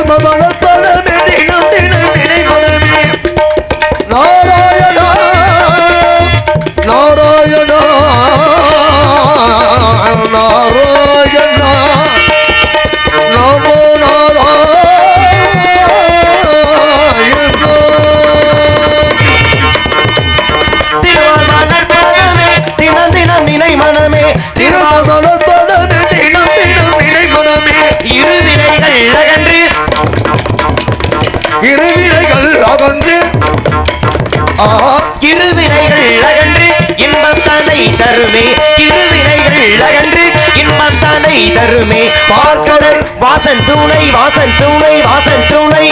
மனத்தனமே தினம் தினம் நினை மனமே நாராயணா நாராயணா நாராயணா நமோ இருவினைகள் அகன்று இன்பத்தனை தருமே இருவினைகள் அகன்று இன்பத்தனை தருமே பார்க்கடல் வாசன் துணை வாசன் துணை வாசன் துணை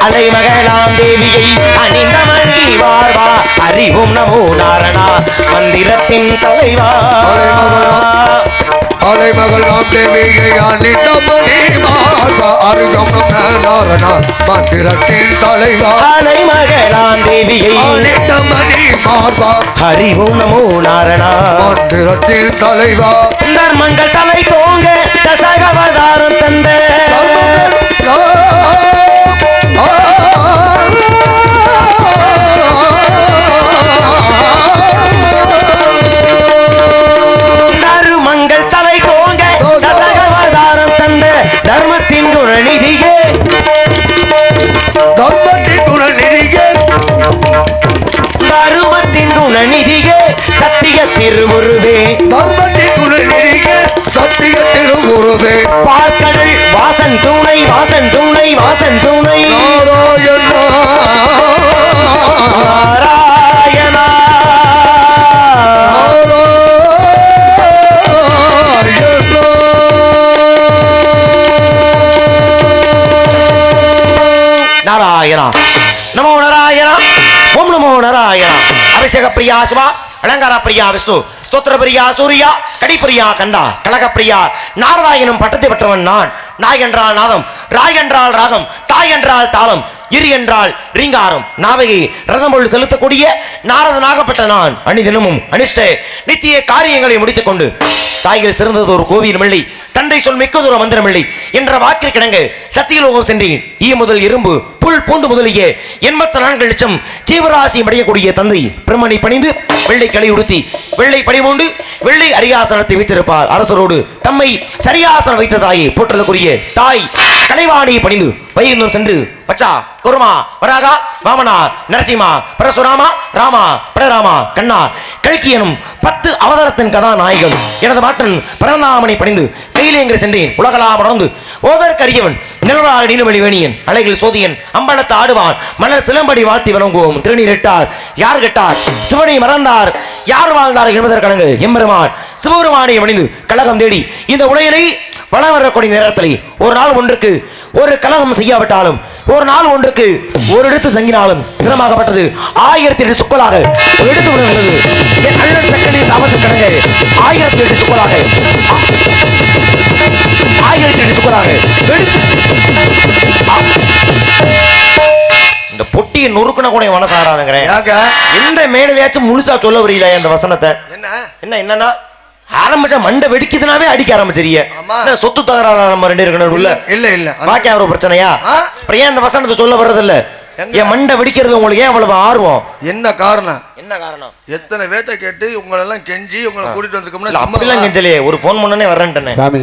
அலைமகளாம் தேவியை அணிந்தமணி வார்வா அறிவும் நமோ நாரணா மந்திரத்தின் தலைவா அலைமகளாம் தேவியை அணிந்தமணி வார்வா அறிவும் நாரணா மந்திரத்தின் தலைவா அலைமகளாம் தேவியை அணிந்தமணி வார்வா அறிவும் நமோ நாரணா மந்திரத்தின் தலைவா தர்மங்கள் தலை தோங்க தசகவதாரம் தந்த தர்மத்தின் குணநிதியே தர்மத்தின் குணநிதியே சத்திய திருவுருவே தர்மத்தின் குணநிதியே சத்திய திருவுருவே பார்க்கடல் வாசன் துணை வாசன் துணை வாசன் துணை நாராயணா நாராயணா நாராயணா நமோ நாராயணா ஓம் நமோ நாராயணா அபிஷேக பிரியா சிவா அலங்கார பிரியா விஷ்ணு ஸ்தோத்திர பிரியா சூர்யா கடிப்பிரியா கண்டா கலக பிரியா நாராயணனும் பட்டத்தை பெற்றவன் நான் நாய் என்றால் நாதம் ராய் என்றால் ராகம் தாய் என்றால் தாளம் இரு என்றால் ரீங்காரம் நாவகி ரதம் பொருள் செலுத்தக்கூடிய நாரதனாகப்பட்ட நான் அணிதினமும் அனிஷ்ட நித்திய காரியங்களை முடித்துக் கொண்டு தாய்கள் சிறந்தது ஒரு கோவில் மில்லை தந்தை சொல் மிக்கதொரு மந்திரமில்லை என்ற வாக்கில் கிடங்க சத்தியலோகம் சென்றேன் ஈ முதல் இரும்பு புல் பூண்டு முதலிய 84 லட்சம் ஜீவராசியும் அடையக்கூடிய தந்தை பிரம்மனை பணிந்து வெள்ளை களை உடுத்தி வெள்ளை படிமூண்டு வெள்ளை அரியாசனத்தை வைத்திருப்பார் அரசரோடு தம்மை சரியாசனம் வைத்த தாயை போற்றலுக்குரிய தாய் கலைவாணியை பணிந்து வைகுந்தம் சென்று பச்சா குருமா வராகா வாமனா நரசிம்மா பரசுராமா ராமா பரராமா கண்ணா கல்கியனும் 10 அவதாரத்தின் கதாநாயகன் எனது மாற்றன் பரந்தாமனை பணிந்து கையிலேங்கிற சென்றேன் உலகலாம் உணர்ந்து ஓதற்கரியவன் நிலவராக நீலவழி வேணியன் அலைகள் சோதியன் அம்பலத்து ஆடுவான் மலர் சிலம்படி வாழ்த்தி வணங்குவோம் திருநீர் இட்டார் யார் கெட்டார் சிவனை மறந்தார் யார் வாழ்ந்தார் என்பதற்கணங்கு எம்பெருமான் சிவபெருமானை மணிந்து கழகம் தேடி இந்த உடையனை வளம் வரக்கூடிய நேரத்தில் ஒரு நாள் ஒன்றுக்கு ஒரு கலகம் செய்யாவிட்டாலும் ஒரு நாள் ஒன்றுக்கு ஒரு இடத்து தங்கினாலும் சிரமமாகப்பட்டது 1008 சுக்கலாக எடுத்து விடுகிறது என் அண்ணன் தக்கனின் சாபத்து கடங்க 1008 சுக்கலாக 1008 சுக்கலாக எடுத்து இந்த பொட்டியை நொறுக்குன கூட மனசு ஆறாதுங்கிறேன் எந்த மேடையாச்சும் முழுசா சொல்ல வரீங்களா இந்த வசனத்தை என்னன்னா ஆரம்பிச்சா மண்டை வெடிக்குதுனாவே அடிக்க ஆரம்பிச்சிரிய சொத்து தகராறு நம்ம 2 இருக்கணும் இல்ல பாக்கி அவர பிரச்சனையா அப்புறம் ஏன் இந்த வசனத்தை சொல்ல வர்றது இல்ல என் மண்டை வெடிக்கிறது உங்களுக்கு ஏன் அவ்வளவு ஆர்வம் என்ன காரணம் எத்தனை வேட்டை கேட்டு உங்களை எல்லாம் கெஞ்சி உங்களை கூட்டிட்டு வந்திருக்கோம்னா அப்படிலாம் கெஞ்சலையே ஒரு போன் பண்ணனே வரேன்ட்டேன் சாமி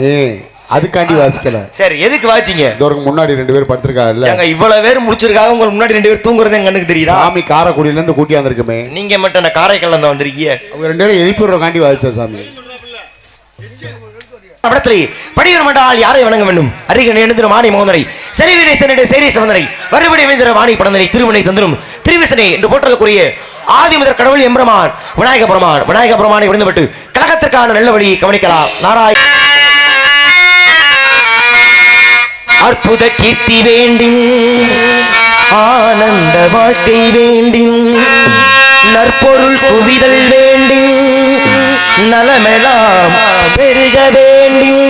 அதுக்காண்டி வாசிக்கல சரி எதுக்கு வாசிங்க இதற்கு முன்னாடி 2 பேர் படுத்திருக்காங்க இவ்வளவு பேர் முடிச்சிருக்காங்க உங்களுக்கு முன்னாடி 2 பேர் தூங்குறது கண்ணுக்கு தெரியுதா சாமி காரைக்குடியில இருந்து கூட்டி வந்திருக்குமே நீங்க மட்டும் என்ன காரைக்கால்ல இருந்து வந்திருக்கீங்க அவங்க 2 பேரும் எழுப்பிடுறதுக்காண்டி வாசிச்சா சாமி படிவரமாட்டால் யாரை வணங்க வேண்டும் அருகில் எழுந்திரும் மாணி மோதனை சரிவினை சென்னிட சேரி சவந்தனை வறுபடி வெஞ்சர வாணி படந்தனை திருவினை தந்திரும் திருவிசனை என்று போற்றலுக்குரிய ஆதிமுதற் கடவுள் எம்பெருமான் விநாயக பெருமானை விழுந்துவிட்டு கழகத்திற்கான நல்ல வழியை கவனிக்கலாம் நாராய அற்புத கீர்த்தி வேண்டின் ஆனந்த வாழ்க்கை வேண்டின் நற்பொருள் குவிதல் வேண்டின் நலமெல்லாம் பெருக வேண்டின்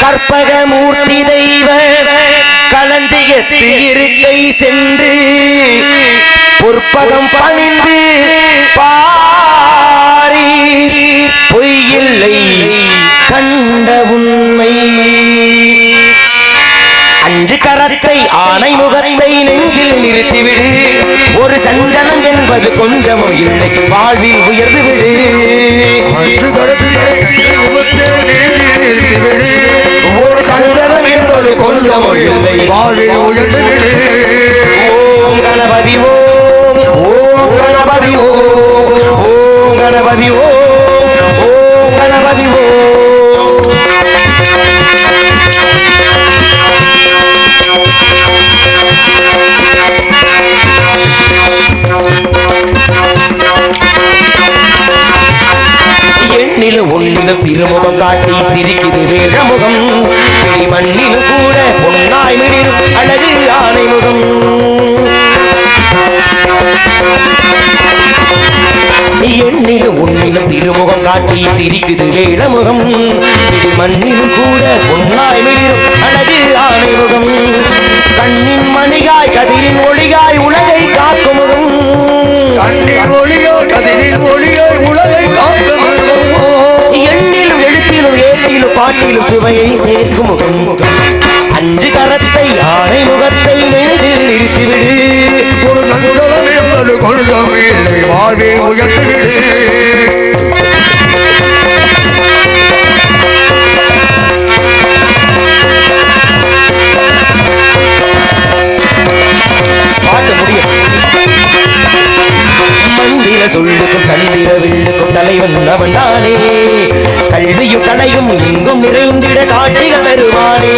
கற்பகமூர்த்தி தெய்வ களஞ்சியத்து இருக்கை சென்று பொற்பகம் பணிந்து பாரி பொய்யில்லை கண்ட உண்மை அஞ்சு கரத்தை ஆணை முகத்தை நெஞ்சில் நிறுத்திவிடு ஒரு சஞ்சலம் என்பது கொஞ்சமும் இல்லை வாழ்வில் உயர்ந்து விடு ஒரு சஞ்சலம் என்பது கொஞ்சமும் இல்லை வாழ்வில் உயர்ந்து விடு ஓம் கணபதி ஓம் ஓம் கணபதி ஓம் ஓம் கணபதி ஓம் ஓம் கணபதி ஓம் எண்ணிலும் ஒன்னிலும் திருமுகம் காட்டி சிரிக்குது வேழமுகம் மண்ணிலும் கூட பொன்னாய் மிளிரும் அழகு ஆணை முகம் எண்ணிலும் ஒன்னிலும் திருமுகம் காட்டி சிரிக்குது வேழமுகம் மண்ணிலும் கூட பொன்னாய் மிளிரும் அழகு ஆணை முகம் கண்ணின் மணிகாய் கதிரின் ஒளிகாய் உலகை காக்கும் முகம் கண்ணின் ஒளியாய் கதிரின் ஒளியாய் உலகை காக்கும் முகம் எண்ணிலும் எழுத்திலும் ஏட்டிலும் பாட்டிலும் சுவையை சேர்க்கும் முகம் அஞ்சு கரத்தை ஆணை முகத்தை நெஞ்சில் நிறுத்திவிடு ஒரு நங்குடலம் என்பது கொள்ளும் இல்லை வாழ்வை உயர்த்திவிடு பாட்டு முடியும் மந்திர சொல்லுக்கும் தந்திர வில்லுக்கும் தலைவன் அவன் தானே கல்வியும் கலையும் எங்கும் நிறைந்திட காட்சிகள் தருவானே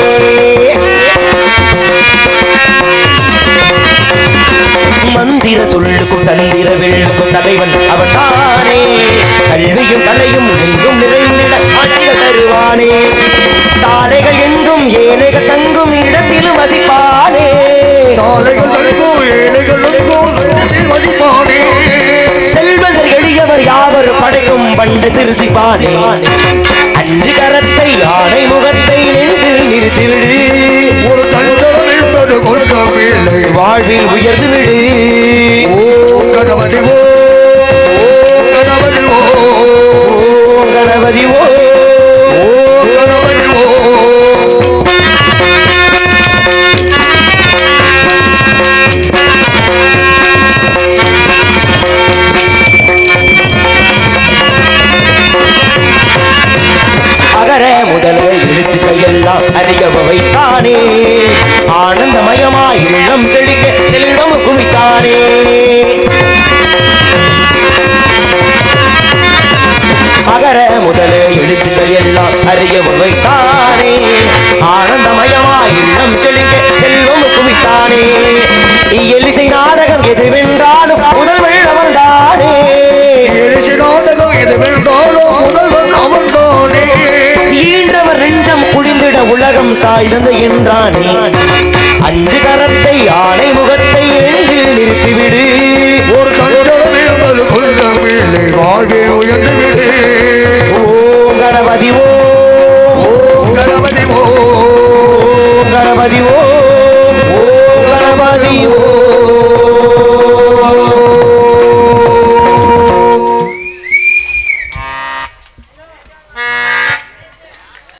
மந்திர சொல்லுக்கும் தந்திர வில்லுக்கும் தலைவன் அவன் தானே கல்வியும் கலையும் எங்கும் நிறைந்திட காட்சிகள் தருவானே சாலைகள் எங்கும் ஏழைகள் தங்கும் இடத்திலும் வசிப்பானே சாலைகள் தங்கும் ஏழைகளுக்கும் வசிப்பானே செல்வதர் எளியவர் யாவர் படைக்கும் பண்டு திருசிப்பானே அஞ்சு கரத்தை ஆணை முகத்தை நெஞ்சில் நிறுத்திவிடு ஒரு தன்னுடன் என்பது கொள்ளும் இல்லை வாழ்வில் உயர்ந்து விடு ஓம் கணபதி ஓம் கணபதி ஓம் கணபதி ஓம் கணபதி அகர முதல எழுத்துக்கள் எல்லாம் அறியவ வைத்தானே ஆனந்தமயமாய் உள்ளம் செழிக்க செல்வம் குவித்தானே அகர முதல எழுத்துக்கள் எல்லாம் அறியவ வைத்தானே ஆனந்தமயமாய் உள்ளம் செழிக்க செல்வம் குவித்தானே எலிசை நாடகம் எதுவென்றாலும் முதல்வன் அவன்தானே எலிசை நாடகம் எதுவென்றாலும் முதல்வன் அவன்தானே ஈன்றவர் நெஞ்சம் குளிந்திட உலகம் தாய்ந்த என்றானே அஞ்சு கரத்தை ஆணை முகத்தை எழுதில் நிறுத்திவிடு ஒரு கண்டம் என்பது கொள்ளும் இல்லை வாழ்வே உயர்ந்து விடு ஓம் கணபதி ஓம் கணபதி ஓம் கணபதி ஓம் கணபதி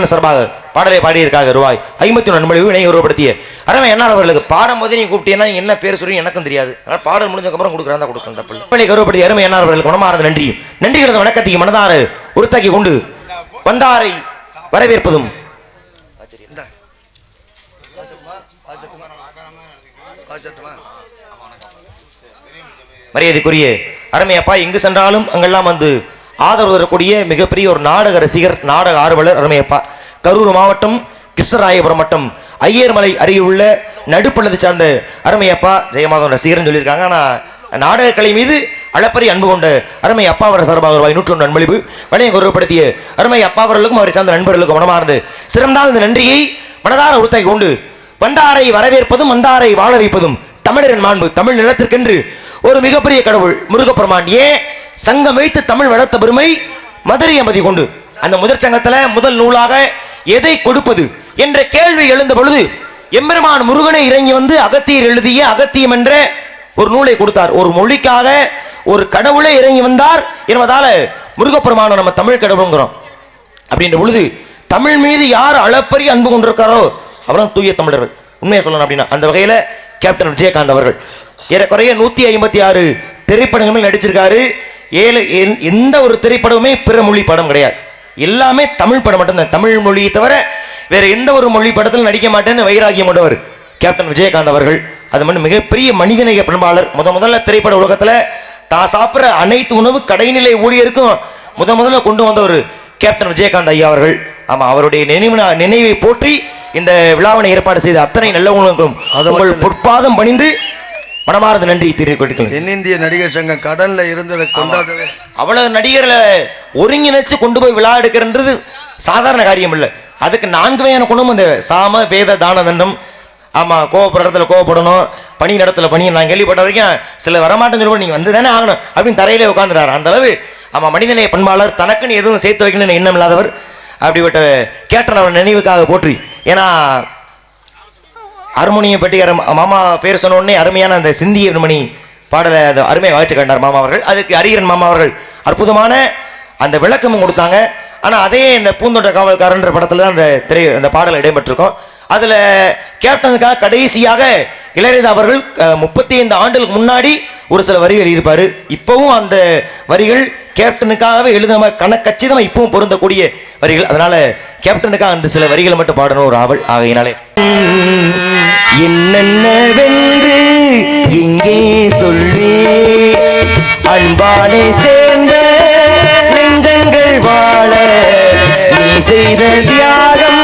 சார்பாக பாடலை பாடியிருக்காங்க ரூபாய் 51 நன்மொழி வினை உருவப்படுத்திய அருமை என்னால் அவர்களுக்கு பாடும் போது நீங்க கூப்பிட்டீங்கன்னா என்ன பேர் சொல்லி எனக்கும் தெரியாது அதனால பாடல் முடிஞ்சதுக்கு அப்புறம் கொடுக்குறதா கொடுக்கணும் தப்பு கருவப்படுத்திய அருமை என்னால் அவர்களுக்கு மனமார்ந்த நன்றியும் நன்றிகளது வணக்கத்தையும் மனதார உறுத்தாக்கி கொண்டு வந்தாரை வரவேற்பதும் மரியாதைக்குரிய அருமையப்பா எங்கு சென்றாலும் அங்கெல்லாம் வந்து ஆதரவு தரக்கூடிய மிகப்பெரிய ஒரு நாடக ரசிகர் நாடக ஆர்வலர் அருமையப்பா கரூர் மாவட்டம் கிருஷ்ணராயபுரம் வட்டம் ஐயர்மலை அருகில் உள்ள நடுப்பள்ளத்தை சார்ந்த அருமையப்பா ஜெயமாதவன் ரசிகர்னு சொல்லியிருக்காங்க. ஆனால் நாடகக்கலை மீது அளப்பரிய அன்பு கொண்ட அருமை அப்பா அவர் சார்பாக ரூபாய் 101 அன்பளிப்பு வணிக கௌரவப்படுத்திய அருமை அப்பா அவர்களுக்கும் அவரை சார்ந்த நண்பர்களுக்கும் மனமார்ந்து சிறந்தால் இந்த நன்றியை மனதார உறுத்தாக்கி கொண்டு வந்தாரை வரவேற்பதும் வந்தாரை வாழ வைப்பதும் தமிழரின் மாண்பு. தமிழ் நிலத்திற்கென்று ஒரு மிகப்பெரிய கடவுள் முருகப்பெருமான் ஏன் சங்கம் வைத்து தமிழ் வளர்த்த பெருமை மதுரை மதி கொண்டு அந்த முதற் சங்கத்தில் முதல் நூலாக எதை கொடுப்பது என்ற கேள்வி எழுந்த பொழுது எம்பெருமான் முருகனை இறங்கி வந்து அகத்தியர் எழுதிய அகத்தியம் என்ற ஒரு நூலை கொடுத்தார். ஒரு மொழிக்காக ஒரு கடவுளே இறங்கி வந்தார் என்பதால முருகப்பெருமான நம்ம தமிழ் கடவுளுங்கிறோம். அப்படின்ற பொழுது தமிழ் மீது யார் அளப்பரிய அன்பு கொண்டிருக்காரோ அவரும் தூய தமிழர்கள். உண்மையை சொல்லணும் அப்படின்னா அந்த வகையில் கேப்டன் விஜயகாந்த் அவர்கள் ஏறக்குறைய 156 திரைப்படங்கள் நடிச்சிருக்காரு. எந்த ஒரு திரைப்படமுமே பிற மொழி படம் கிடையாது, எல்லாமே தமிழ் படம் மட்டும்தான். தமிழ் மொழியை தவிர வேற எந்த ஒரு மொழி படத்தில் நடிக்க மாட்டேன்னு வைராகியம் உடையவர் கேப்டன் விஜயகாந்த் அவர்கள். அது மட்டும் மிகப்பெரிய மனிதநேய பண்பாளர். முதல்ல திரைப்பட உலகத்தில் தான் சாப்பிட்ற அனைத்து உணவு கடைநிலை ஊழியருக்கும் முதல்ல கொண்டு வந்தவர் கேப்டன் விஜயகாந்த் ஐயா அவர்கள். ஆமா, அவருடைய நினைவை போற்றி இந்த விழாவினை ஏற்பாடு செய்த அத்தனை நல்லவங்களுக்கும் உங்கள் பொற்பாதம் பணிந்து மனமார்ந்த நன்றி தெரிவிக்கிறேன். தென்னிந்திய நடிகர் சங்கம் கடல்ல இருந்ததை கொண்டாடுறது அவ்வளவு நடிகர்களை ஒருங்கிணைச்சு கொண்டு போய் விழா எடுக்கிறது சாதாரண காரியம் இல்லை. அதுக்கு 4 வகையான குணமும் இந்த சாம வேத தான தண்டம். ஆமா, கோவப்படுற இடத்துல கோவப்படணும், பணி இடத்துல பணி. நான் கேள்விப்பட்ட வரைக்கும் சில வரமாட்டேன்னு சொல்லுவோம், நீங்க வந்து தானே ஆகணும் அப்படின்னு தரையிலே உட்காந்துறாரு. அந்த அளவு ஆமா மனிதநேய பண்பாளர், தனக்குன்னு எதுவும் சேர்த்து வைக்கணும்னு எண்ணம் இல்லாதவர். அப்படிப்பட்ட கேப்டன் அவர் நினைவுக்காக போற்றி. ஏன்னா ஹார்மோனியம் பெட்டிக்கார மாமா பேர் சொன்ன உடனே அருமையான அந்த சிந்திய மணி பாடலை அந்த அருமையை வாய்ச்சி கண்டார் மாமா அவர்கள். அதுக்கு அரியரன் மாமா அவர்கள் அற்புதமான அந்த விளக்கமும் கொடுத்தாங்க. ஆனால் அதே இந்த பூந்தோட்ட காவல்காரன்ற படத்தில் தான் அந்த பாடல் இடம்பெற்றிருக்கும். அதில் கேப்டனுக்காக கடைசியாக இளையராஜா அவர்கள் 35 ஆண்டுகளுக்கு முன்னாடி ஒரு சில வரிகள் இருப்பார். இப்போவும் அந்த வரிகள் கேப்டனுக்காகவே எழுத கணக்கச்சிதமாக இப்பவும் பொருந்தக்கூடிய வரிகள். அதனால கேப்டனுக்காக அந்த சில வரிகளை மட்டும் பாடணும் ஒரு ஆவல். ஆகையினாலே என்னென்னவென்று இங்கே சொல்லி அன்பாலே சேர்ந்த நெஞ்சங்கள் வாழ நீ செய்த தியாகம்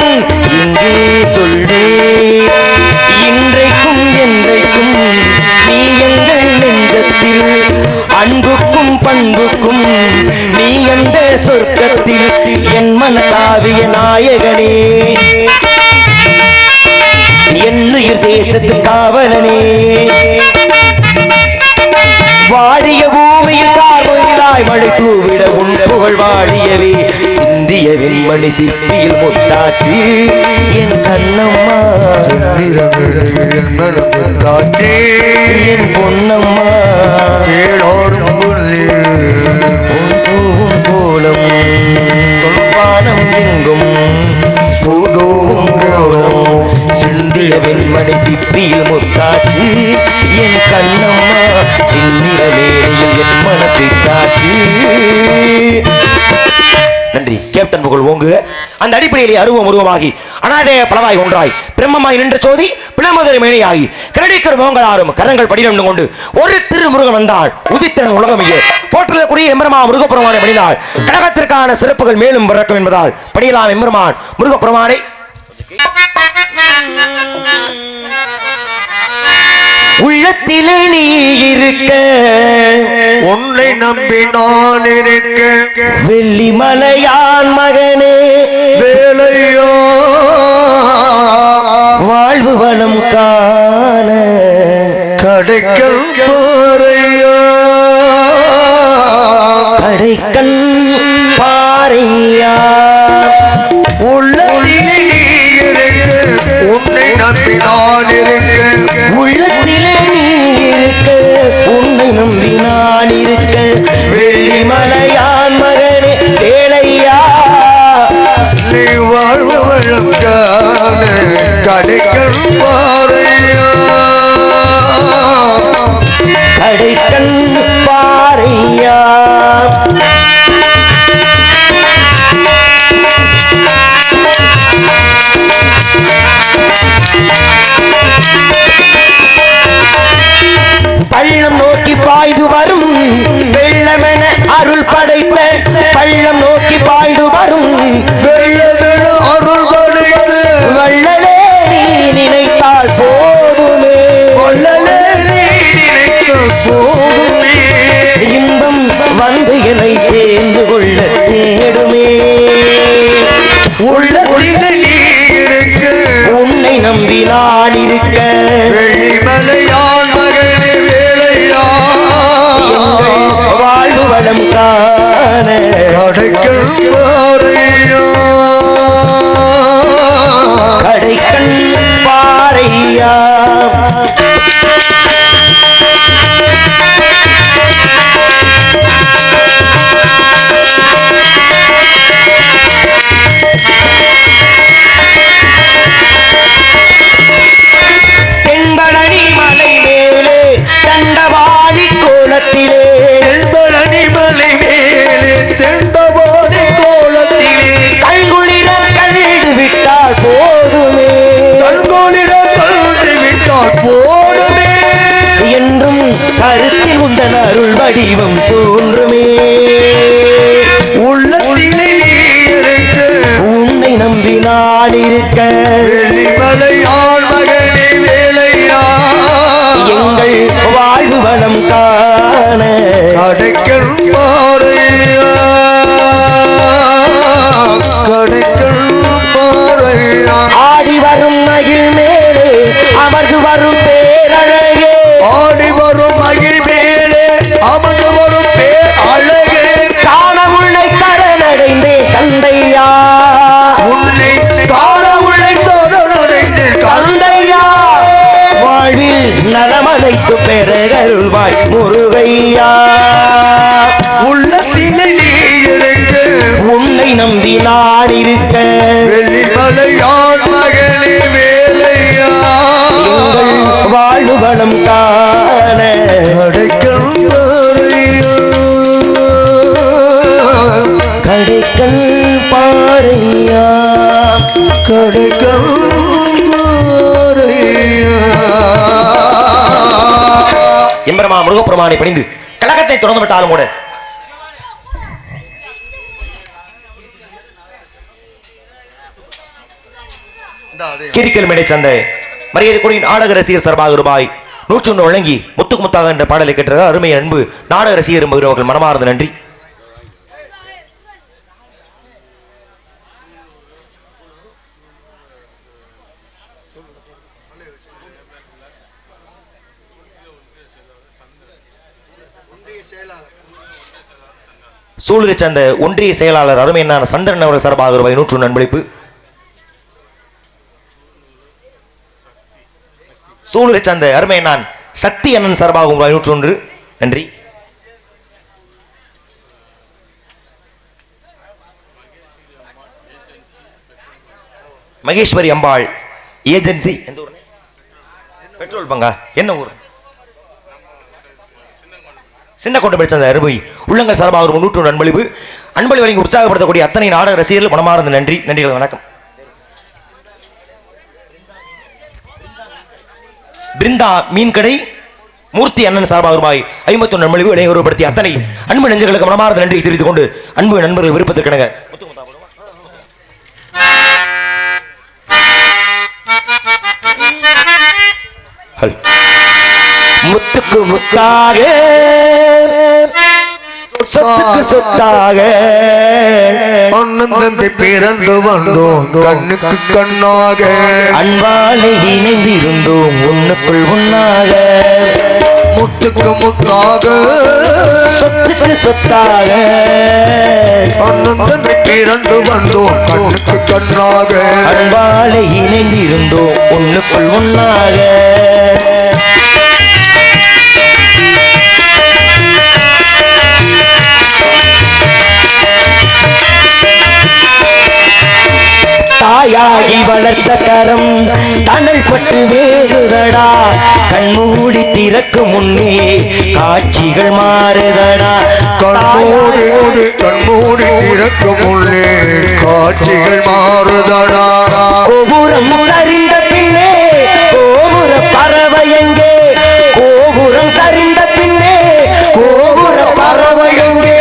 இங்கே சொல்லி இன்றைக்கும் என்றைக்கும் நீ எங்கள் நெஞ்சத்தில் அன்புக்கும் பண்புக்கும் நீ எந்த சொர்க்கத்தில் என் மனதாவிய நாயகனே என்னுயிர் தேசத்து காவலனே வாடிய பூமியில் கார்மொழியாய் மழை தூவிட உன் புகழ் வாழியவே சிந்திய வெண்மணி சிற்பியில் முத்தாற்றி என் கண்ணம்மா என் பொன்னம்மா கோலம் வானம் எங்கும் பூதோம் கோலம் சிந்திய வெண்மணி சிப்பியில் முத்தாச்சு என் கண்ணம்மா சிந்திர வேலையில் என் மனத்தை காற்று. நன்றி. கேப்டன் புகழ் ஓங்குக. அந்த அடிப்படையிலே உருவமாகி அனாதேய பலவாய் ஒன்றாய் பிரம்மமாய் நின்ற சோதி பிணமுதல் மேனையாகி கிரடிக்கர் மோங்களாரும் கரங்கள் படிடம் கொண்டு ஒரு திருமுருகன் வந்தாள் உதித்திரன் உலகமையே போற்றக்கூடிய எம்பெருமா முருகப்பெருமானை பணினாள். கழகத்திற்கான சிறப்புகள் மேலும் பிறக்கும் என்பதால் படியலாம் எம்பெருமான் முருகப்பெருமானை. உள்ளத்திலே நீ இருக்க உன்னை நம்பி நான் இருக்க வெள்ளிமலையான் மகனே வேலையோ வாழ்வு வளம் காண கடைக்கல் பாறையோ கடைக்கல் பாறையா உள்ளத்திலே நீ இருக்க உன்னை நம்பி நான் இருக்க உள்ளத்திலே நீ இருக்க உன்னை நம்பி நான் இருக்க வெள்ளிமலையான் மகனே வேலையா நீ வாழ்வு வளம் காண கடைக்கல் பாறையா கடைக்கல் பாறையா பள்ளம் நோக்கி பாய்ந்து வரும் வெள்ளமென அருள் படைத்த பள்ளம் நோக்கி பாய்ந்து வரும் வெள்ளமென அருள் படைத்த வள்ளலே நீ நினைத்தால் போதுமே வள்ளலே நீ நினைத்தால் போதுமே இன்பம் வந்து என்னை சேர்ந்து கொள்ள தேடுமே உள்ளத்திலே நீ இருக்க உன்னை நம்பி நான் இருக்க வெள்ளிமலையான் மகனே வேலையா வாழ்வு வளம் காண கடைக்கல் பாறையா நான் இருக்க வெளிமலையாள் மகனே வேலையா எங்கள் வாழ்வு வளம் காண கடைக்கல் பாறையா கடைக்கல் பாறையா ஆடி வரும் மகிழ் மேலே அமர்ந்து வரும் பேரழகே ஆடி வரும் மகிழ் மேலே அமர்ந்து வரும் பேரழகே காண உன்னை கரணடைந்தேன் கந்தையா உன்னை காண உன்னை தொடர்ந்தேன் கந்தையா வாழ்வில் நலமழைத்து பெறகருள்வாய் முருகையா உள்ளத்திலே நீ இருக்க உன்னை நம்பி நான் இருக்க வெளிமலையாள் மகளே வேலையா எங்கள் வாழ்வு வளம் காண கடைக்கல் பாறையா கடைக்கல் பாறையா கடைக்கல் பாறையா எம்பெருமா முருகப்பெருமானை பணிந்து கழகத்தை தொடர்ந்து விட்டாலும் கூட கிரிக்கல் மேடை சந்தை மரியாதைக்குரிய நாடக ரசிகர் சார்பாக ரூபாய் 101 வழங்கி முத்துக்கு முத்தாக என்ற பாடலை கேட்டது அருமை அன்பு நாடக ரசிகர் அவர்கள் மனமார்ந்த நன்றி. சூழலை சேர்ந்த ஒன்றிய செயலாளர் அருமையான சந்திரன் அவர்கள் சார்பாக ரூபாய் 101 அன்பளிப்பு. சூழலை சேர்ந்த அருமையான சக்தி அண்ணன் சார்பாக ரூபாய் 101 நன்றி. மகேஸ்வரி அம்பாள் ஏஜென்சி எந்த ஊர்? பெட்ரோல் பங்கா என்ன ஊர்? சின்ன கொண்டு படிச்ச அருமை உள்ளங்கள் சார்பாக ஒரு 101 அன்பளிப்பு. அன்பளி வழங்கி உற்சாகப்படுத்தக்கூடிய அத்தனை நாடக ரசிகர்கள் மனமார்ந்த நன்றி. நன்றிகள், வணக்கம். பிருந்தா மீன் கடை மூர்த்தி அண்ணன் சார்பாக ரூபாய் 51 அன்பளிப்பு இடையூறுபடுத்திய அத்தனை அன்பு நெஞ்சங்களுக்கு மனமார்ந்த நன்றி தெரிவித்துக் கொண்டு அன்பு நண்பர்கள் விருப்பத்திற்கிணங்க முத்துக்கு முத்தாக சொத்துக்கு சொத்தாக அண்ணன் தம்பி பிறந்து வந்தோம் கண்ணுக்கு கண்ணாக அன்பாலை இணைந்திருந்தோம் ஒண்ணுக்குள் ஒன்னாக முத்துக்கு முத்தாக சொத்துக்கு சொத்தாக அண்ணன் தம்பி பிறந்து வந்தோம் கண்ணுக்கு கண்ணாக அன்பாலை இணைந்திருந்தோம் ஒண்ணுக்குள் ஒன்னாக தாயாகி வளர்த்த கரம் தணல் பட்டு வேறுதடா கண்மூடி திறக்கும் முன்னே காட்சிகள் மாறுதடா கண்மூடி கண்மூடி திறக்கும் முன்னே காட்சிகள் மாறுதடா கோபுரம் சரிந்த பின்னே கோபுர பறவை எங்கே கோபுரம் சரிந்த பின்னே கோபுர பறவை எங்கே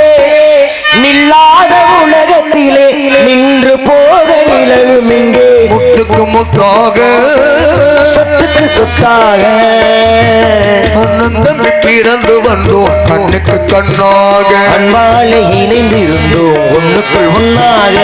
நில்லாத உலகத்திலே நின்று போக நிலவும் எங்கே முத்துக்கு முத்தாக சொத்துக்கு சொத்தாக அண்ணன் பிறந்து வந்தோம் கண்ணுக்கு கண்ணாக அன்பாலை இணைந்திருந்தோம் ஒண்ணுக்குள் ஒன்னாக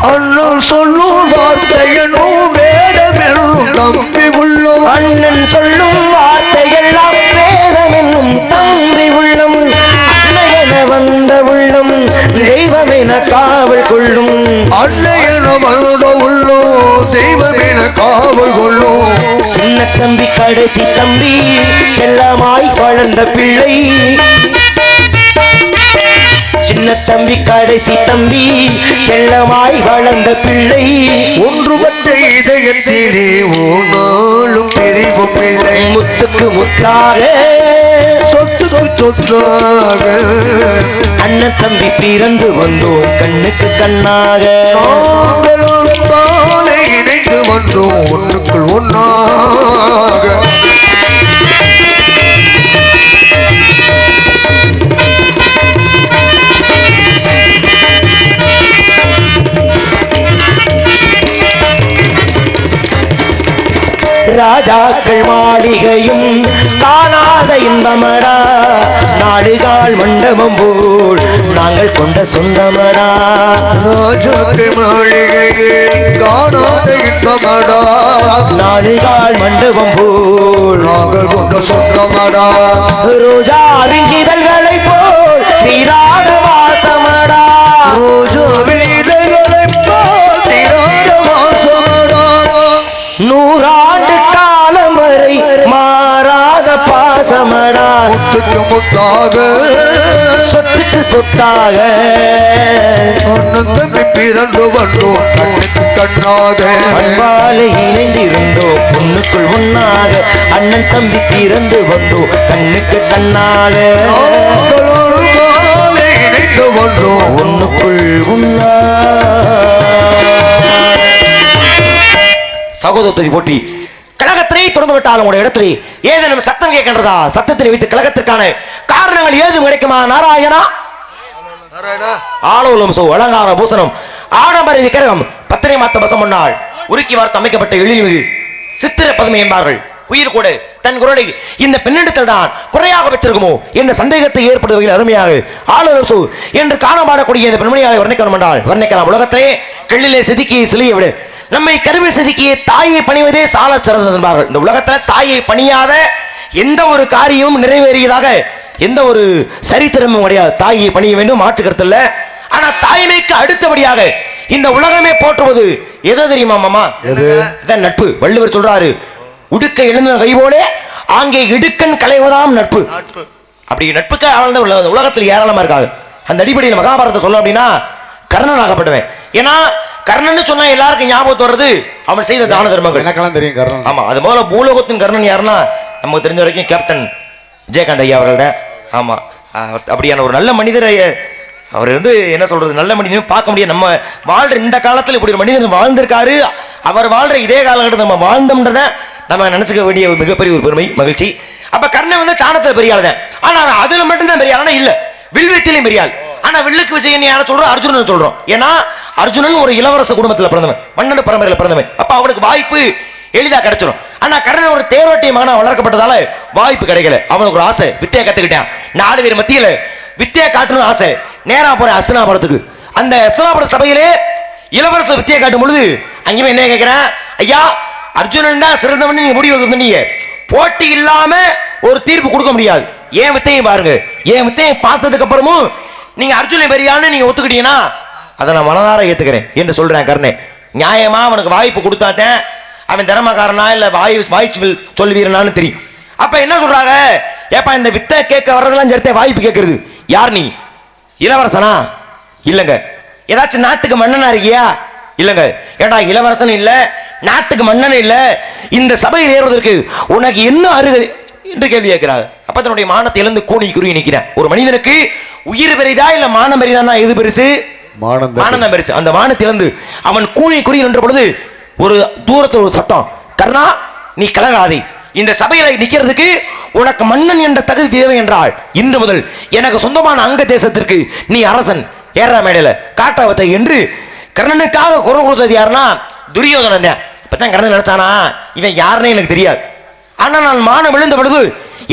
அண்ணன் சொல்லும் வார்த்தையனும் வேதமெனும் தம்பி உள்ளோம் அண்ணன் சொல்லும் வார்த்தையெல்லாம் வேதம் என்னும் தம்பி உள்ளம் அன்னையென வந்த உள்ளம் தெய்வமென காவல் கொள்ளும் அன்னையன வந்த உள்ளோம் தெய்வமென காவல் கொள்ளும் சின்ன தம்பி கடைசி தம்பி செல்லமாய் வளர்ந்த பிள்ளை சின்ன தம்பி கடைசி தம்பி செல்லமாய் வளர்ந்த பிள்ளை ஒன்றுபட்ட இதயத்திலே ஓனாலும் பிரிவும் பிள்ளை முத்துக்கு முத்தாக சொத்துக்கு சொத்தாக அண்ணன் தம்பி பிறந்து வந்தோம் கண்ணுக்கு கண்ணாக நாங்கள் வந்தோம் ஒன்றுக்குள் ஒன்றாக. ராஜாக்கள் மாளிகையும் காணாத இன்பமடா, நாடுகால் மண்டபம் போல் நாங்கள் கொண்ட சொந்தமடா. ராஜாக்கள் மாளிகையே காணாத இன்பமடா, நாடுகால் மண்டபம் போல் நாங்கள் கொண்ட சொந்தமடா. ரோஜாவின் இதழ்களை போல் தீராத வாசமடா, ரோஜாவின் இதழ்களைப் போல் தீராத வாசமடா. நூறாண்டு காலம் வரை மாறாத பாசமடா, முத்துக்கு முத்தாக சொத்துக்கு சொத்தாக அண்ணன் தம்பி பிறந்து வந்தோம் கண்ணுக்கு கண்ணாக. அன்பாலே இணைந்திருந்தோம் பொண்ணுக்குள் ஒன்னாக, அண்ணன் தம்பி பிறந்து வந்தோம் கண்ணுக்கு கண்ணாக. நாங்களோடு மாலை இணைந்து வந்தோம் ஒண்ணுக்குள் ஒன்னாக. சகோதரத்தை போட்டி கழகத்திலே தொடர்ந்து விட்டால் உங்களுடைய இடத்திலே ஏதேனும் சத்தம் கேட்கின்றதா? சத்தத்தில் வைத்து கழகத்திற்கான காரணங்கள் ஏதும் கிடைக்குமா? நாராயணா ஆலோலம் சோ அலங்கார பூசணம் ஆடம்பர விக்கிரகம் பத்திரை மாத்த பசம் முன்னாள் உருக்கி வார்த்து அமைக்கப்பட்ட எழில்மிகு சித்திர பதுமை என்பார்கள். குயில் கூட தன் குரலை இந்த பெண்ணிடத்தில் தான் குறையாக வச்சிருக்குமோ என்ற சந்தேகத்தை ஏற்படுவதில் அருமையாக ஆலோலம் சோ என்று காணப்படக்கூடிய இந்த பெண்மணியாரை வர்ணிக்கணும் என்றால் வர்ணிக்கலாம். உலகத்திலே கெள்ளிலே செதுக்கிய சிலையை விட நம்மை கருவில் செதுக்கிய தாயை பணிவதே சால சிறந்தது என்பார்கள். இந்த உலகத்துல தாயை பணியாத எந்த ஒரு காரியமும் நிறைவேறியதாக எந்த ஒரு சரித்திரமும் கிடையாது. தாயை பணிய வேண்டும் மாற்று கருத்து இல்ல. ஆனா தாய்மைக்கு அடுத்தபடியாக இந்த உலகமே போற்றுவது எதை தெரியுமா மாமா? இதான் நட்பு. வள்ளுவர் சொல்றாரு, உடுக்க எழுந்த கைவோடே ஆங்கே இடுக்கன் களைவதாம் நட்பு. அப்படி நட்புக்கு ஆழ்ந்த உலகத்தில் ஏராளமா இருக்காது. அந்த அடிப்படையில் மகாபாரதத்தை சொல்ல அப்படின்னா கர்ணன் ஆகப்பட்டவன். ஏன்னா கர்ணன் சொன்னா எல்லாருக்கும் ஞாபகத்து வர்றது அவன் செய்த தான தர்மங்கள். எனக்கெல்லாம் தெரியும் கர்ணன். ஆமா, அது முதல்ல பூலோகத்தின் கர்ணன் யாருன்னா நமக்கு தெரிஞ்ச வரைக்கும் கேப்டன் விஜயகாந்த் ஐயா அவர்கள்ட. ஆமா, அப்படியான ஒரு நல்ல மனிதர். அவர் என்ன சொல்றது, நல்ல மனிதனும் பார்க்க முடியாது. நம்ம வாழ்ற இந்த காலத்தில் இப்படி ஒரு மனிதன் வாழ்ந்திருக்காரு. அவர் வாழ்ற இதே காலகட்டத்தில் நம்ம வாழ்ந்தோம்ன்றத நம்ம நினைச்சுக்க வேண்டிய ஒரு மிகப்பெரிய ஒரு பெருமை, மகிழ்ச்சி. அப்ப கர்ணன் தானத்துல பெரிய ஆள் தான். ஆனா அதுல மட்டும்தான் பெரிய ஆள் இல்ல, வில்வித்திலையும் பெரிய ஆள். ஆனா வில்லுக்கு விஜயன் யார சொல்றோம்? அர்ஜுனன் சொல்றோம். ஏன்னா அர்ஜுனன் ஒரு இளவரச குடும்பத்தில் பிறந்தவன், மன்னன் பரம்பரையில் பிறந்தவன். அப்ப அவனுக்கு வாய்ப்பு எளிதா கிடைச்சிடும். ஆனா கர்ணன் ஒரு தேரோட்டிய மகனா வளர்க்கப்பட்டதால வாய்ப்பு கிடைக்கல. அவனுக்கு ஒரு ஆசை, வித்தையை கத்துக்கிட்டான். 4 பேர் மத்தியில வித்தையை காட்டணும் ஆசை. நேரா போற அஸ்தினாபுரத்துக்கு. அந்த அஸ்தினாபுர சபையிலே இளவரச வித்தையை காட்டும் பொழுது அங்கேயுமே என்ன கேட்கிறேன், ஐயா அர்ஜுனன் தான் சிறந்தவன் நீங்க முடிவு சொன்னீங்க, போட்டி இல்லாம ஒரு தீர்ப்பு கொடுக்க முடியாது. ஏன் வித்தையை பாருங்க, ஏன் வித்தையை பார்த்ததுக்கு அப்புறமும் நீங்க அர்ஜுனை பெரியான்னு நீங்க ஒத்துக்கிட்டீங்கன்னா அதை நான் மனதார ஏத்துக்கிறேன் என்று சொல்றேன். கர்ணே நியாயமா அவனுக்கு வாய்ப்பு கொடுத்தாட்டேன். அவன் திறமக்காரனா இல்ல வாய்ப்பு சொல்லுவீரனான்னு தெரியும். அப்ப என்ன சொல்றாங்க, ஏப்பா இந்த வித்தை கேட்க வர்றதெல்லாம் சரித்தே வாய்ப்பு கேட்கறது யார்? நீ இளவரசனா? இல்லங்க. ஏதாச்சும் நாட்டுக்கு மன்னனா இருக்கியா? இல்லங்க. ஏடா இளவரசன் இல்ல, நாட்டுக்கு மன்னன் இல்ல, இந்த சபையில் ஏறுவதற்கு உனக்கு என்ன அருகதை என்று கேள்வி கேட்கிறார். அப்ப தன்னுடைய மானத்தை இழந்து கூணி குறுகி நிற்கிறான். ஒரு மனிதனுக்கு உயிர் பெரிதா இல்ல மானம் பெரிதா? எது பெருசு? மானம் தான் பெருசு. அந்த மானத்திலிருந்து அவன் கூணி குறுகி நின்ற பொழுது ஒரு தூரத்தில் ஒரு சத்தம், கர்ணா நீ கலங்காதே, இந்த சபையில நிக்கிறதுக்கு உனக்கு மன்னன் என்ற தகுதி தேவை என்றால் இன்று முதல் எனக்கு சொந்தமான அங்க தேசத்திற்கு நீ அரசன், ஏற மேடையில காட்டாவத்தை என்று கர்ணனுக்காக குரல் கொடுத்தது யாருன்னா துரியோதனன் தான். இப்பதான் கர்ணன் நினைச்சானா இவன் யாருன்னு எனக்கு தெரியாது, ஆனா நான் மானம் விழுந்த பொழுது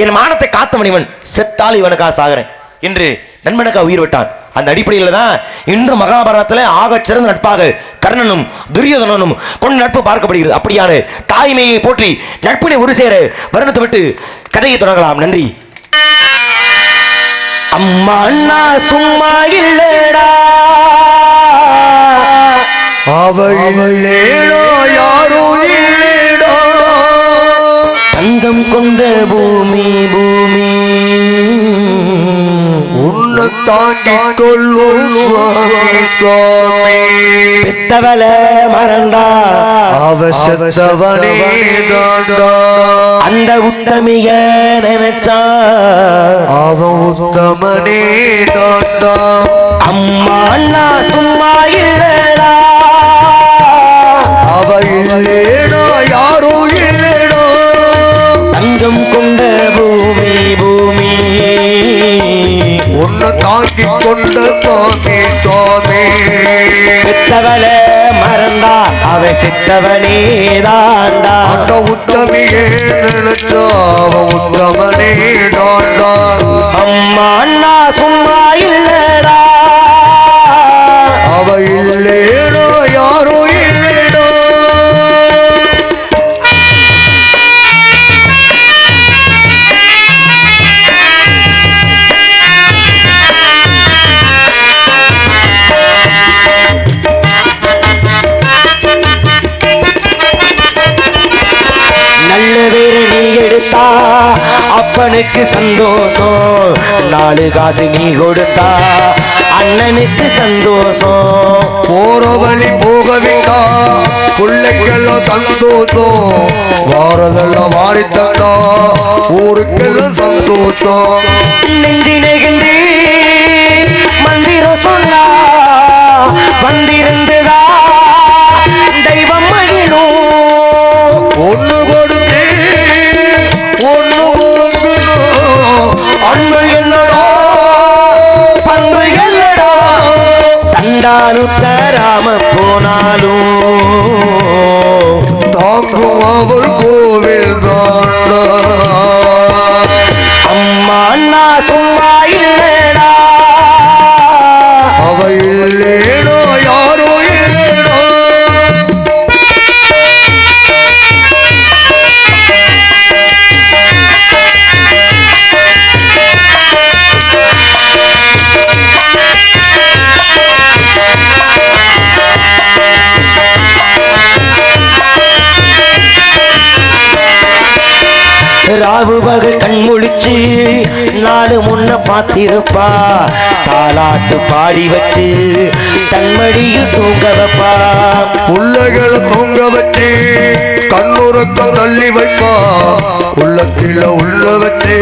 என் மானத்தை காத்த மணிவன், செத்தால் இவனுக்காக சாகிறேன் என்று நண்பனுக்காக உயிர் விட்டான். அந்த அடிப்படையில் தான் இன்று மகாபாரதத்தில் ஆகச் சிறந்த நட்பாக கர்ணனும் துரியோதனனும் கொண்டு நட்பு பார்க்கப்படுகிறது. அப்படியான தாய்மையை போற்றி நட்பினை ஒரு சேர வருணத்தை விட்டு கதையை தொடங்கலாம். நன்றி. அம்மா அண்ணா சும்மா இல்லடா, அவையிலேடா யாரோ இல்லடா, தங்கம் கொண்ட பூமி பூமி உன்னை தாங்கிக் கொள்வோம் சுவாமி. பெத்தவள மறந்தா அவசவனே தாண்டா, அந்த உத்தமிக நினைச்சா அவன் உத்தமனே தாண்டா. அம்மா அண்ணா சும்மா இல்லடா, அவையிலேடா பெத்தவள மறந்தா அவ சித்தவனே தாண்டா. அந்த உத்தமியே நினைச்சா அவ உத்தமனே தாண்டா. அம்மா அண்ணா சும்மா இல்லடா, அவ இல்லேடோ யாரோ இல்லேடோ. நல்ல பேரு நீ எடுத்தா அப்பனுக்கு சந்தோஷம், 4 காசு நீ கொடுத்தா அண்ணனுக்கு சந்தோஷம். போற வழி போக விட்டா பிள்ளைக்கெல்லாம் சந்தோஷம், வாரதெல்லாம் வாரி தந்தா ஊருக்கெல்லாம் சந்தோஷம். நெஞ்சி நெகிழ்ந்து மந்திரம் சொன்னா வந்திருந்ததா தெய்வம் மகிழும். ஒண்ணு கொடுத்து ஒண்ணு அன்பு என்னடா பண்பு என்னடா, தண்டாலும் தராம போனாலும் தாங்கும் அவள் கோவில் தாண்டா. அம்மா அண்ணா சும்மா இல்லடா, அவ இல்லேடோ யாரோ இல்லேடோ. ராவு பகல் கண் முழிச்சு நாடு முன்ன பார்த்திருப்பா, தாலாட்டு பாடி வச்சு தன்மடியில் தூங்க வைப்பா. பிள்ளைகளை தூங்க வச்சு கண்ணுறக்கம் தள்ளி வைப்பா, உள்ளத்தில உள்ள வச்சு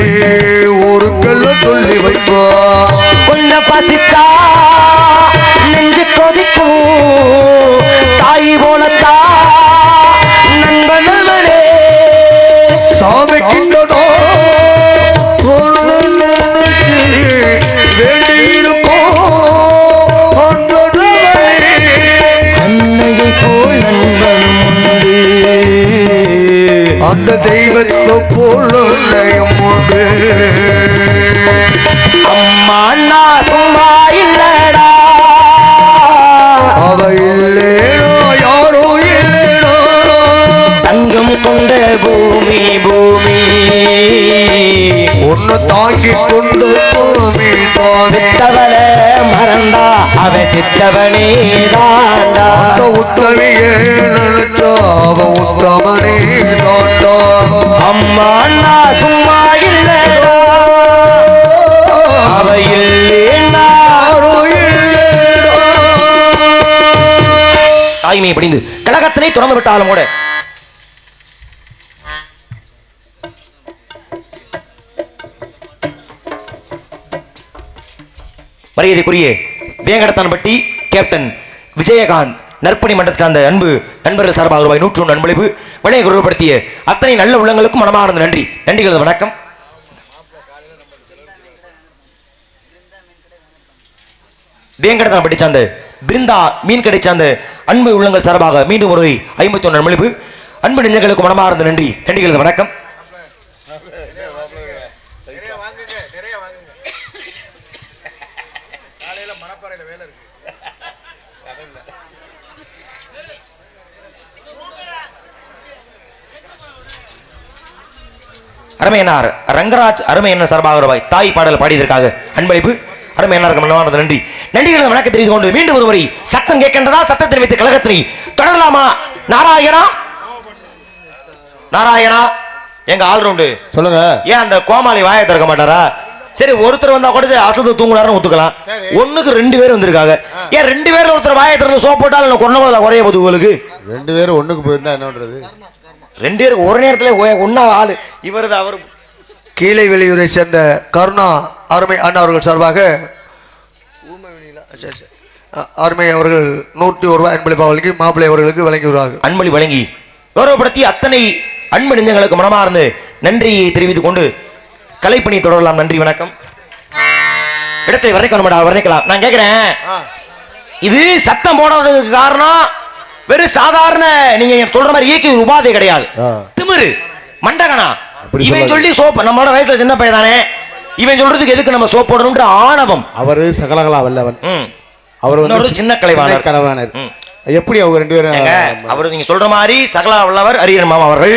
ஊருக்கெல்லாம் சொல்லி வைப்பா. கொஞ்சம் பசிச்சா நெஞ்சு கொதிக்கும், தாய் போலத்தா நண்பனே சாமி கிண்டதோ வேண்டியிருக்கோம் அன்னையை போல் நண்பனும் உண்டு, அந்த தெய்வத்தை போல் உண்டு. அம்மா அண்ணா சும்மா இல்லடா, அவ இல்லேடோ யாரோ இல்லேடோ. தங்கம் கொண்ட பூமி பூமி ஒன்னு தாங்கி கொண்டு பூமி தானே. சித்தவள மறந்தா அவ சித்தவனே தாண்டா. அந்த உத்தமியே நினைச்சா அவ உத்தமனே தாண்டா. அம்மா அண்ணா சும்மா இல்லடா, அவ இல்லேண்டா. யாரோ இல்லேடோ. தாய்மையை படிந்து கழகத்தினை துறந்து விட்டாலும் கூட மரியாதைக்குரிய வேங்கடத்தான்பட்டி கேப்டன் விஜயகாந்த் நற்பணி மன்றத்தை சார்ந்த அன்பு நண்பர்கள் சார்பாக ரூபாய் 101 அன்பளிப்பு விலையை குரல்படுத்திய அத்தனை நல்ல உள்ளங்களுக்கும் மனமார்ந்த நன்றி. நன்றிகளது வணக்கம். வேங்கடத்தான்பட்டி சார்ந்த பிருந்தா மீன் கடை சார்ந்த அன்பு உள்ளங்கள் சார்பாக மீண்டும் ஒரு 51 அன்பளிப்பு. அன்பு நெஞ்சங்களுக்கு மனமார்ந்த நன்றி. நன்றிகளது வணக்கம். அருமையனார் ரங்கராஜ் அருமையண்ணன் சார்பாக ரூபாய் தாய் பாடல் பாடியதற்காக அன்பளிப்பு. அருமையனாருக்கு மனமார்ந்த நன்றி. நன்றிகளை வணக்கம் தெரிந்து கொண்டு மீண்டும் ஒருவரை சத்தம் கேட்கின்றதா? சத்தத்தை வைத்து கழகத்தினை தொடரலாமா? நாராயணா நாராயணா எங்க ஆல்ரவுண்டு சொல்லுங்க. ஏன் அந்த கோமாளி வாயை திறக்க மாட்டாரா? சரி, ஒருத்தர் வந்தா கூட அசத்து தூங்குனாருன்னு ஒத்துக்கலாம். ஒண்ணுக்கு 2 பேர் வந்திருக்காங்க. ஏன் 2 பேர்ல ஒருத்தர் வாயை திறந்து சோப் போட்டாலும் கொண்டவதா குறைய போது உங்களுக்கு? 2 பேரும் ஒண்ணுக்கு போயிருந்தா என்ன பண்றது? 2 பேருக்கு ஒரு நேரத்துல ஒன்னா ஆளு இவரது அவர். கீழே வெளியூரை சேர்ந்த கருணா அருமை அண்ணா அவர்கள் சார்பாக அருமை அவர்கள் 101 ரூபாய் அன்பளிப்பு வழங்கி மாப்பிள்ளை அவர்களுக்கு வழங்கியுள்ளார்கள். அன்பளி வழங்கி கௌரவப்படுத்தி அத்தனை அன்பு நெஞ்சங்களுக்கு மனமார்ந்து நன்றியை தெரிவித்துக் கொண்டு கலைப்பணி தொடரலாம். நன்றி வணக்கம். இடத்தை வர்ணிக்கலாம். நான் கேட்கிறேன், இது சத்தம் போடாததுக்கு காரணம் வெறும் சாதாரண நீங்க சொல்ற மாதிரி இயக்கி உபாதை கிடையாது. திமிரு மண்டகனா இவன் சொல்லி சோப்பு நம்மளோட வயசுல சின்ன பையன் தானே இவன் சொல்றதுக்கு எதுக்கு நம்ம சோப் போடணும்ன்ற ஆணவம். அவரு சகலகலா வல்லவன். அவர் வந்து சின்ன கலைவாணர். எப்படி அவங்க ரெண்டு பேரும் அவர் நீங்க சொல்ற மாதிரி சகலா வல்லவர் அரியன் மாமா அவர்கள்,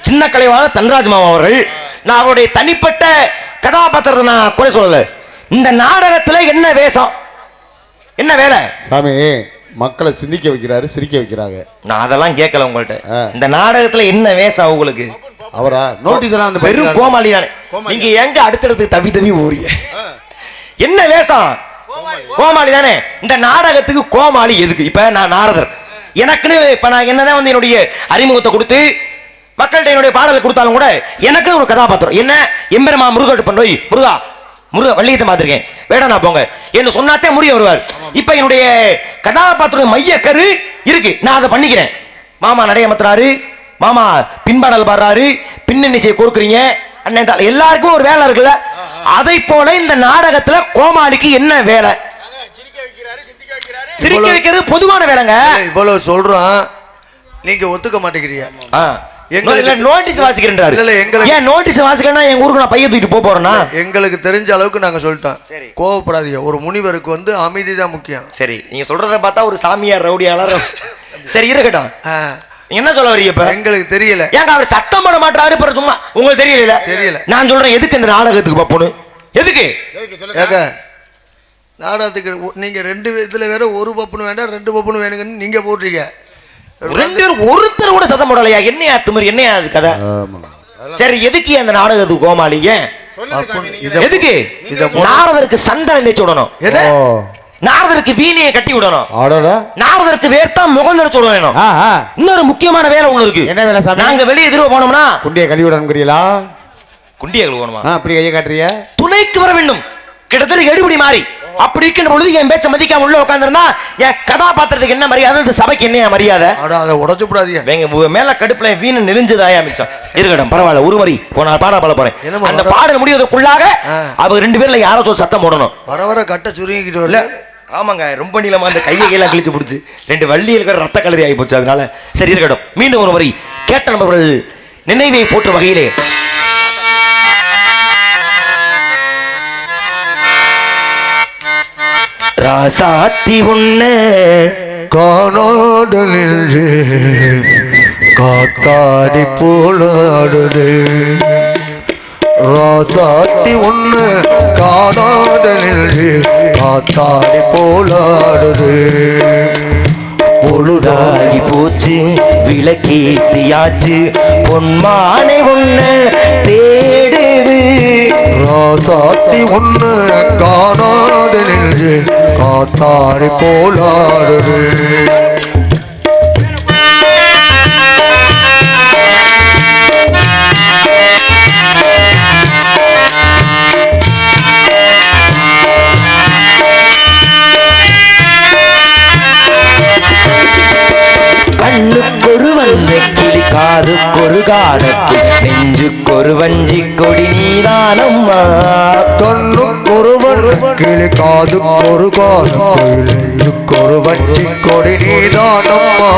சின்ன கலைவாணர் தன்ராஜ் மாமா அவர்கள். நான் அவருடைய தனிப்பட்ட கதாபாத்திரத்தை நான் குறை சொல்லல. இந்த நாடகத்துல என்ன வேஷம் என்ன வேலை சாமி? மக்களை சிந்திக்க வைக்கிறாரு, சிரிக்க வைக்கிறாங்க. நான் அதெல்லாம் கேட்கல உங்கள்ட்ட. இந்த நாடகத்துல என்ன வேஷம் உங்களுக்கு? அவரா நோட்டீஸ் எல்லாம் வெறும் கோமாளி தானே. நீங்க எங்க அடுத்தடுத்து தவி தவி ஓடுறீங்க? என்ன வேஷம்? கோமாளி தானே. இந்த நாடகத்துக்கு கோமாளி எதுக்கு? இப்ப நான் நாரதர் எனக்குன்னு இப்ப நான் என்னதான் வந்து என்னுடைய அறிமுகத்தை கொடுத்து மக்கள்கிட்ட என்னுடைய பாடலை கொடுத்தாலும் கூட எனக்கு ஒரு கதாபாத்திரம் என்ன எம்பெருமா முருகட்டு பண்ணோய் முருகா முருக வள்ளியத்தை பார்த்திருக்கேன் வேடனா போங்க என்று சொன்னாத்தே முடிய வருவார். இப்ப என்னுடைய கதாபாத்திரம் மைய கரு இருக்கு, நான் அதை பண்ணிக்கிறேன். மாமா நடையமத்துறாரு, மாமா பின்பாடல் பாடுறாரு, பின்னணிசையை கொடுக்குறீங்க அண்ணன், எல்லாருக்கும் ஒரு வேலை இருக்குல்ல. அதை போல இந்த நாடகத்துல கோமாளிக்கு என்ன வேலை? சிரிக்க வைக்கிறது பொதுவான வேலைங்க. இவ்வளவு சொல்றோம், நீங்க ஒத்துக்க மாட்டேங்கிறீங்க. நோட்டீஸ் வாசிக்கிறேன்றாரு. ஏன் நோட்டீஸ் வாசிக்கலன்னா எங்க ஊருக்கு நான் பைய தூக்கிட்டு போறேன்னா? எங்களுக்கு தெரிஞ்ச அளவுக்கு நாங்க சொல்லிட்டோம். கோவப்படாதீங்க. ஒரு முனிவருக்கு வந்து அமைதி தான் முக்கியம். சரி, நீங்க சொல்றத பார்த்தா ஒரு சாமியார் ரவுடியாளர். சரி இருக்கட்டும், என்ன சொல்ல வரீங்க? இப்ப எங்களுக்கு தெரியல. ஏங்க அவர் சத்தம் போட மாட்டாரு? சும்மா உங்களுக்கு தெரியல? தெரியல. நான் சொல்றேன், எதுக்கு இந்த நாடகத்துக்கு பாப்பணும்? எதுக்கு நாடகத்துக்கு? நீங்க ரெண்டு இதுல வேற ஒரு பப்புனு வேண்டாம், ரெண்டு பப்புனு வேணுங்கன்னு நீங்க போடுறீங்க. ஒருத்தர் கூட சத்தம் போடலையா? என்னையா திமிரு, என்னையா அது கதை? சரி, எதுக்கு அந்த நாடகத்துக்கு கோமாளி? எதுக்கு? நாரதருக்கு சந்தனம் தேய்ச்சி விடணும், நாரதருக்கு வீணையை கட்டி விடணும், நாரதருக்கு வேர்த்தா முகம் தடச்சு விடணும். இன்னொரு முக்கியமான வேலை ஒண்ணு இருக்கு. என்ன வேலை? நாங்க வெளியே எதிர்வு போனோம்னா குண்டியை கழுவி விடணுங்கிறீங்களா? குண்டியை கழுவணுமா? அப்படி கையை காட்டுறிய துணைக்கு வர வேண்டும். கிட்டத்தட்ட எடுபடி மாறி அப்படி இருக்கின்ற பொழுது என் பேச்ச மதிக்காம உள்ள உட்கார்ந்திருந்தா என் கதாபாத்திரத்துக்கு என்ன மரியாதை? இந்த சபைக்கு என்ன மரியாதை? அதை உடச்சு கூடாதீங்க. வேங்க மேல கடுப்புல வீணு நெளிஞ்சதாயா மிச்சம். இருக்கட்டும், பரவாயில்ல. ஒரு வரி போன பாட பாட போறேன். அந்த பாடல் முடிவதற்குள்ளாக அவங்க ரெண்டு பேர்ல யாரோ ஒரு சத்தம் போடணும். வர வர கட்ட சுருங்கிக்கிட்டு வரல. ஆமாங்க, ரொம்ப நீளமா அந்த கையை கையெல்லாம் கிழிச்சு பிடிச்சு ரெண்டு வள்ளியில் ரத்த கலரி ஆகி போச்சு. அதனால சரி இருக்கட்டும். மீண்டும் ஒரு வரி கேட்ட நண்பர்கள் நினைவை போற்று வகையிலே ராசாத்தி உன்ன காணாடு நின்று காத்தாடி போலாடுது. ராசாத்தி ஒண்ணு காணாடு நின்று காத்தாடி போலாடுது. பொழுதாகி போச்சு, விளக்கேத்தியாச்சு, பொன்மானை ஒண்ணு தேடுது. ராசாத்தி ஒண்ணு காணாது நின்று காத்தாடி போலாடுது. கண்ணுக்கொரு வந்தை கிளி, காதுக்கொரு கானத்து, நெஞ்சுக்கொரு வஞ்சி கொடி நீதானம்மா. கண்ணுக்கொருவர் கிளி, காதுக்கொரு கானத்து, நெஞ்சுக்கொரு வஞ்சி கொடி நீதானம்மா.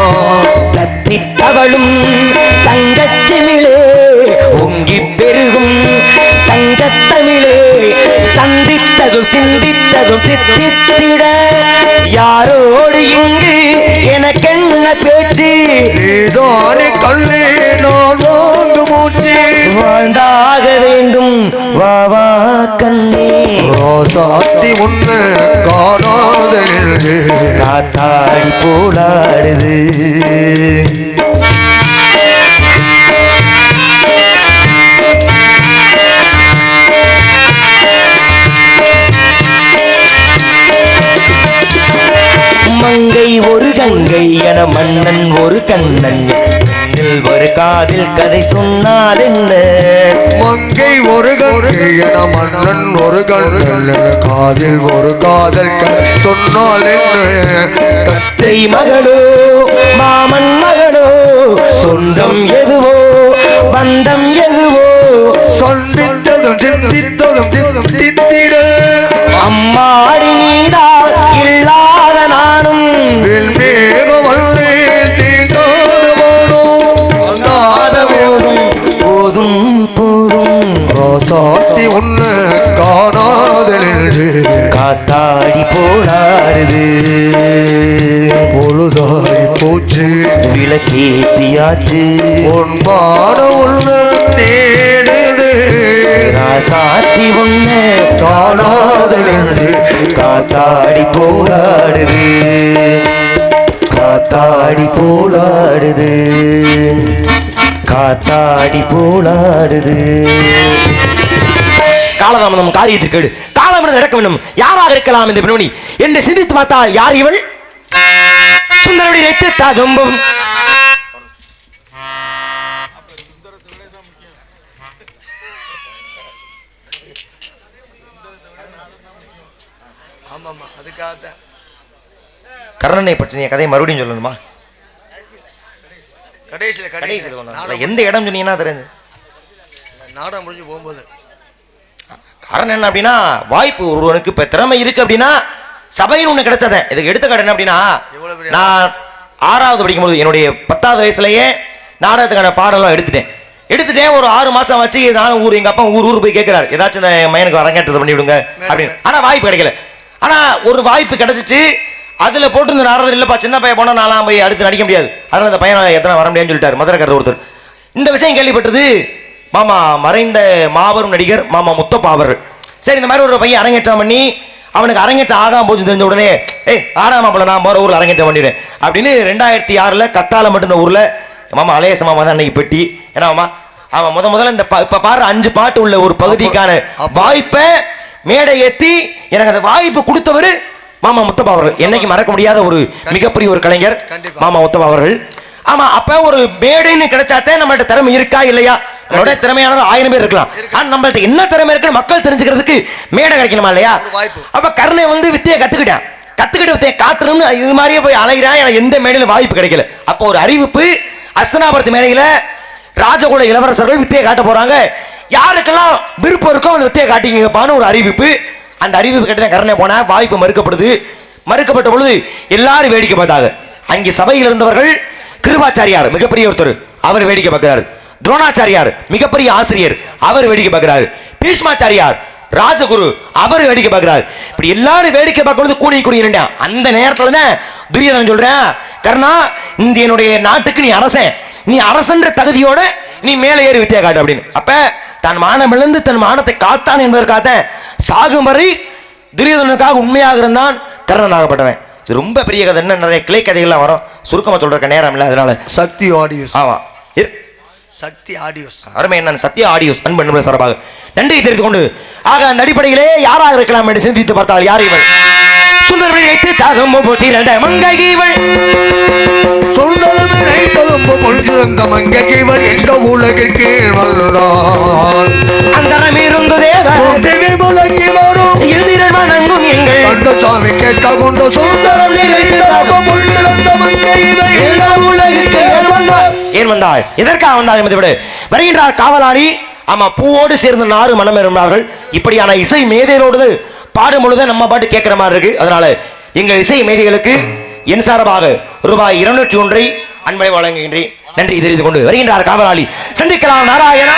தத்தித்தவளும் தங்கச்சிமிழே, ஓங்கி பெருகும் சங்கத்தமிழே, சந்தித்ததும் சிந்தித்ததும் தித்தித்திட, யாரோடு இங்கு எனக்கென்ன பேச்சு? நீதானே கண்ணே நான் வாங்கு மூச்சு. வாழ்ந்தாக வேண்டும் வா வா கண்ணே. ராசாத்தி ஒண்ணு காணாத நின்று காத்தாடி போலாடுது. மங்கை ஒரு கங்கை என மன்னன் ஒரு கண்ணன், ஒரு காதில் கதை சொன்னால் என்ன? மங்கை ஒரு கங்கை என மன்னன் ஒரு கண்ணன், காதில் ஒரு காதல் சொன்னால் என்ன? கத்தை மகளோ மாமன் மகளோ, சொந்தம் எதுவோ பந்தம் எதுவோ, சொந்தித்ததும் சிந்தித்ததும் தித்திட. அம்மாடி நீதான் இல்லாத நானும் விளக்கேத்தியாச்சு பொன்பான உள்ள தேடுது சாத்தி உன்ன காணாதென்று காத்தாடி போராடுது காத்தாடி போலாடுது காத்தாடி போலாடுது. காலதாமதம் காரியத்திற்கு காலம் நடக்க வேண்டும். யாராக இருக்கலாம் இந்த பெண்மணி என்று சிந்தித்து பார்த்தால் யார் இவள்? சுந்தரவடி வைத்து தாதும்பும் ஆமாமா அதுக்காக கர்ணனை பற்றிய கதை மறுபடியும் சொல்லணுமா? கடைசியில் எந்த இடம் சொன்னீங்கன்னா தெரிஞ்சு நாடகம் முடிஞ்சு போகும்போது காரணம் என்ன அப்படின்னா, வாய்ப்பு ஒருவனுக்கு இப்ப திறமை இருக்கு அப்படின்னா சபைன்னு ஒண்ணு கிடைச்சதேன். இதுக்கு எடுத்துக்காட்டு என்ன அப்படின்னா, நான் 6வது படிக்கும்போது என்னுடைய 10வது வயசுலயே நாடகத்துக்கான பாடலாம் எடுத்துட்டேன். ஒரு 6 மாசம் வச்சு நானும் எங்க அப்பா ஊர் போய் கேட்கிறாரு, ஏதாச்சும் இந்த மையனுக்கு அரங்கேற்றத்தை பண்ணி விடுங்க அப்படின்னு. ஆனா வாய்ப்பு கிடைக்கல. ஆனா ஒரு வாய்ப்பு கிடைச்சிச்சு. அதுல போட்டு இந்த நாரதர் இல்லப்பா சின்ன பையன் போனா நான்லாம் போய் அடுத்து நடிக்க முடியாது, அதனால அந்த பையன் எத்தனை வர முடியாதுன்னு சொல்லிட்டாரு மதுரைக்காரர் ஒருத்தர். இந்த விஷயம் கேள்விப்பட்டது மாமா மறைந்த மாபெரும் நடிகர் மாமா முத்தப்பா அவர்கள். சரி இந்த மாதிரி ஒரு பையன் அரங்கேற்றம் பண்ணி அவனுக்கு அரங்கேற்றம் ஆகாம போச்சு தெரிஞ்ச உடனே ஆடாம போல நான் போற ஊர்ல அரங்கேற்றம் பண்ணிடுறேன் அப்படின்னு 2006 கத்தால மட்டும் இந்த ஊர்ல மாமா அலையச மாமா தான் அன்னைக்கு பெட்டி. ஏன்னா மாமா அவன் முதல்ல இந்த இப்ப பாரு 5 பாட்டு உள்ள ஒரு பகுதிக்கான வாய்ப்பை மேடை ஏத்தி எனக்கு அந்த வாய்ப்பு கொடுத்தவர் மாமா முத்தப்பா அவர்கள். என்னைக்கு மறக்க முடியாத ஒரு மிகப்பெரிய ஒரு கலைஞர் மாமா முத்தப்பா அவர்கள். ஆமா அப்ப ஒரு மேடைன்னு கிடைச்சாத்தே நம்மள்ட்ட திறமை இருக்கா இல்லையா? நம்மளோட திறமையானது 1000 பேர் இருக்கலாம். ஆனா நம்மள்ட்ட என்ன திறமை இருக்குன்னு மக்கள் தெரிஞ்சுக்கிறதுக்கு மேடை கிடைக்கணுமா இல்லையா? அப்ப கர்ணை வித்தையை கத்துக்கிட்டு வித்தையை காட்டணும்னு இது மாதிரியே போய் அலைகிறான். எனக்கு எந்த மேடையில வாய்ப்பு கிடைக்கல. அப்போ ஒரு அறிவிப்பு அஸ்தனாபுரத்து மேடையில ராஜகுல இளவரசர்கள் வித்தையை காட்ட போறாங்க. யாருக்கெல்லாம் விருப்பம் இருக்கோ அந்த வித்தையை காட்டிங்கப்பான்னு ஒரு அறிவிப்பு. அந்த அறிவிப்பு கேட்டு கர்ணை போன வாய்ப்பு மறுக்கப்பட்ட பொழுது எல்லாரும் வேடிக்கை பார்த்தாங்க. அங்கே சபையில் இருந்தவர்கள் கிருபாச்சாரியார் மிகப்பெரிய ஒருத்தர், அவர் வேடிக்கை பார்க்கிறார். துரோணாச்சாரியார் மிகப்பெரிய ஆசிரியர், அவர் வேடிக்கை பார்க்கிறார். பீஷ்மாச்சாரியார் ராஜகுரு, அவர் வேடிக்கை பார்க்கிறார். இப்படி எல்லாரும் வேடிக்கை பார்க்கறது கூடி இருந்தான். அந்த நேரத்துல தான் துரியோதனன் சொல்றேன், கர்ணா இந்த என்னுடைய நாட்டுக்கு நீ அரசன், நீ அரசன்ற தகுதியோட நீ மேலே ஏறி வித்தியா காட்டு அப்படின்னு. அப்ப தன் மானம் இழந்து தன் மானத்தை காத்தான் என்பதற்காக சாகும் வரை துரியோதனனுக்காக உண்மையாக இருந்தான் கர்ணனாகப்பட்டவன். இது ரொம்ப பெரிய கதை. என்ன நிறைய கிளை கதைகள்லாம் வரும், சுருக்கமா சொல்றதுக்கு நேரம் இல்லை. அதனால சக்தி ஆடியோஸ். ஆமா சக்தி ஆடியோஸ் அருமை என்ன சத்யா ஆடியோஸ் அன்பு சார்பாக நன்றி தெரிந்து கொண்டு ஆக அந்த அடிப்படையிலே யாராக இருக்கலாம் என்று சிந்தித்து பார்த்தால் யார் இவள்? சுந்தரவடி வைத்து தாகம்பு போச்சு மங்கை இவள். சுந்தரவடி வைத்ததும்பு பொழுதிருந்த மங்கை இவள் என்ற உலகிற்கு வந்தாள். அந்தரம் இருந்து தேவ உலகி வரும் எதிரன் வணங்கும் எங்கள் கண்ட சாமி கேட்ட கொண்ட சுந்தரவடி வைத்ததும்பு பொழுதிருந்த மங்கை இவள் என்ற உலகிற்கு வந்தாள். ஏன் வந்தாள், எதற்காக வந்தாள் என்பதை விட வருகின்றார் காவலாளி. ஆமா பூவோடு சேர்ந்து 4 மனம் இருந்தார்கள். இப்படியான இசை மேதைகளோடு பாடும் பொழுது நம்ம பாட்டு கேட்கிற மாதிரி இருக்கு. அதனால எங்கள் இசை மேதைகளுக்கு என் சார்பாக ரூபாய் 201 அன்பை வழங்குகின்றேன். நன்றி தெரிந்து கொண்டு வருகின்றார் காவலாளி. சந்திக்கலாம் நாராயணா.